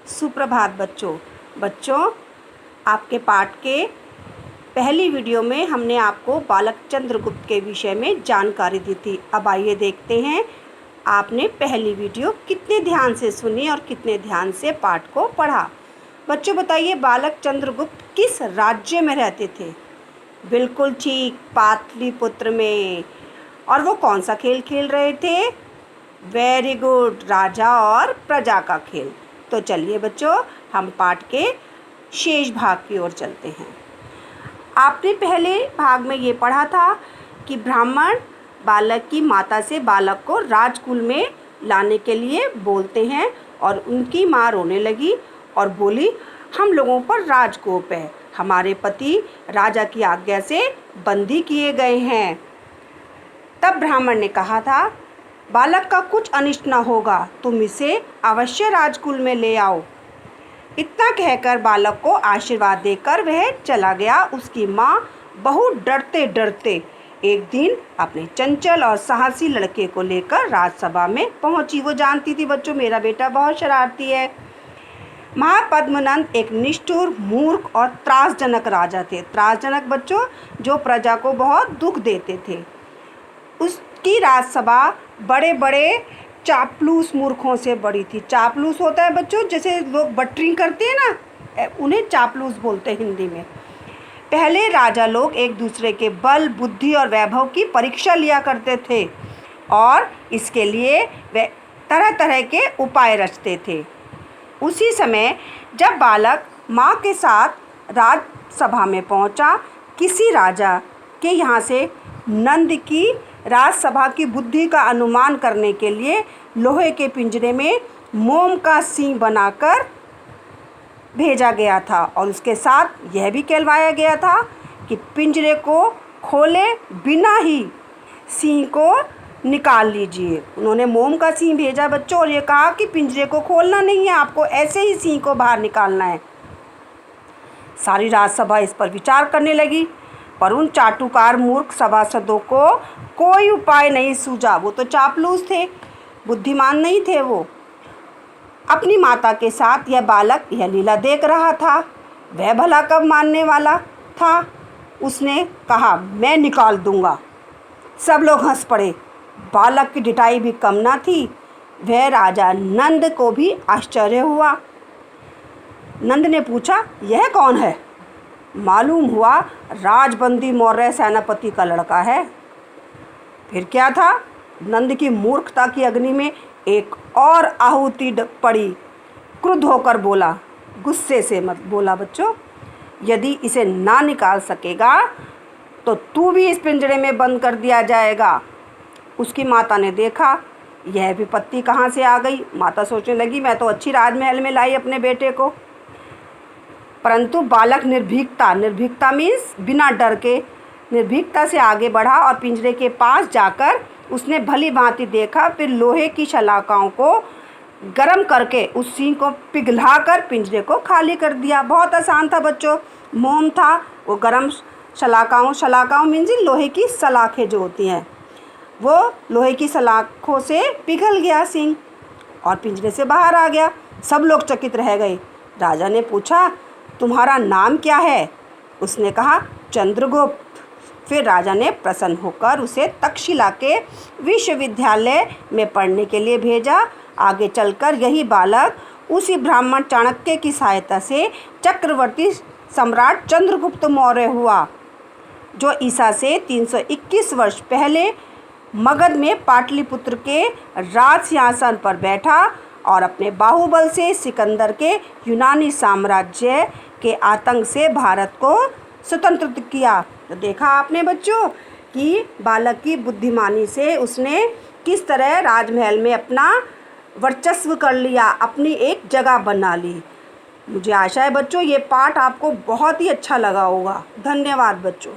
सुप्रभात बच्चों, आपके पाठ के पहली वीडियो में हमने आपको बालक चंद्रगुप्त के विषय में जानकारी दी थी। अब आइए देखते हैं आपने पहली वीडियो कितने ध्यान से सुनी और कितने ध्यान से पाठ को पढ़ा। बच्चों बताइए, बालक चंद्रगुप्त किस राज्य में रहते थे? बिल्कुल ठीक, पाटलिपुत्र में। और वो कौन सा खेल खेल रहे थे? वेरी गुड, राजा और प्रजा का खेल। तो चलिए बच्चों, हम पाठ के शेष भाग की ओर चलते हैं। आपने पहले भाग में ये पढ़ा था कि ब्राह्मण बालक की माता से बालक को राजकुल में लाने के लिए बोलते हैं और उनकी माँ रोने लगी और बोली, हम लोगों पर राजकोप है, हमारे पति राजा की आज्ञा से बंदी किए गए हैं। तब ब्राह्मण ने कहा था, बालक का कुछ अनिष्ट न होगा, तुम इसे अवश्य राजकुल में ले आओ। इतना कहकर बालक को आशीर्वाद देकर वह चला गया। उसकी माँ बहुत डरते डरते एक दिन अपने चंचल और साहसी लड़के को लेकर राजसभा में पहुंची। वो जानती थी बच्चों, मेरा बेटा बहुत शरारती है। महापद्मनंद एक निष्ठुर, मूर्ख और त्रासजनक राजा थे। त्रासजनक बच्चों, जो प्रजा को बहुत दुख देते थे। उसकी राजसभा बड़े बड़े चापलूस मूर्खों से बड़ी थी। चापलूस होता है बच्चों, जैसे लोग बटरिंग करते हैं ना, उन्हें चापलूस बोलते हैं हिंदी में। पहले राजा लोग एक दूसरे के बल, बुद्धि और वैभव की परीक्षा लिया करते थे और इसके लिए वे तरह तरह के उपाय रचते थे। उसी समय जब बालक माँ के साथ राजसभा में पहुँचा, किसी राजा के यहाँ से नंद की राजसभा की बुद्धि का अनुमान करने के लिए लोहे के पिंजरे में मोम का सींग बनाकर भेजा गया था और उसके साथ यह भी कहलवाया गया था कि पिंजरे को खोले बिना ही सींग को निकाल लीजिए। उन्होंने मोम का सींग भेजा बच्चों और ये कहा कि पिंजरे को खोलना नहीं है, आपको ऐसे ही सींग को बाहर निकालना है। सारी राजसभा इस पर विचार करने लगी, पर उन चाटुकार मूर्ख सभासदों को कोई उपाय नहीं सूझा। वो तो चापलूस थे, बुद्धिमान नहीं थे। वो अपनी माता के साथ यह बालक यह लीला देख रहा था, वह भला कब मानने वाला था। उसने कहा, मैं निकाल दूंगा। सब लोग हंस पड़े। बालक की डिटाई भी कम ना थी। वह राजा नंद को भी आश्चर्य हुआ। नंद ने पूछा, यह कौन है? मालूम हुआ राजबंदी मौर्य सेनापति का लड़का है। फिर क्या था? नंद की मूर्खता की अग्नि में एक और आहुति पड़ी। क्रुद्ध होकर बोला, गुस्से से मत बोला बच्चों, यदि इसे ना निकाल सकेगा तो तू भी इस पिंजरे में बंद कर दिया जाएगा। उसकी माता ने देखा, यह विपत्ति कहाँ से आ गई। माता सोचने लगी, मैं तो अच्छी राजमहल में लाई अपने बेटे को। परंतु बालक निर्भीकता मीन्स बिना डर के निर्भीकता से आगे बढ़ा और पिंजरे के पास जाकर उसने भली भांति देखा। फिर लोहे की शलाकाओं को गर्म करके उस सींग को पिघलाकर पिंजरे को खाली कर दिया। बहुत आसान था बच्चों। मोम था, वो गर्म शलाकाओं मीन्स लोहे की सलाखें जो होती हैं, वो लोहे की सलाखों से पिघल गया सींग और पिंजरे से बाहर आ गया। सब लोग चकित रह गए। राजा ने पूछा, तुम्हारा नाम क्या है? उसने कहा, चंद्रगुप्त। फिर राजा ने प्रसन्न होकर उसे तक्षशिला के विश्वविद्यालय में पढ़ने के लिए भेजा। आगे चलकर यही बालक उसी ब्राह्मण चाणक्य की सहायता से चक्रवर्ती सम्राट चंद्रगुप्त मौर्य हुआ, जो ईसा से 321 वर्ष पहले मगध में पाटलिपुत्र के राज सिंहासन पर बैठा और अपने बाहुबल से सिकंदर के यूनानी साम्राज्य के आतंक से भारत को स्वतंत्र किया। तो देखा आपने बच्चों कि बालक की बुद्धिमानी से उसने किस तरह राजमहल में अपना वर्चस्व कर लिया, अपनी एक जगह बना ली। मुझे आशा है बच्चों ये पाठ आपको बहुत ही अच्छा लगा होगा। धन्यवाद बच्चों।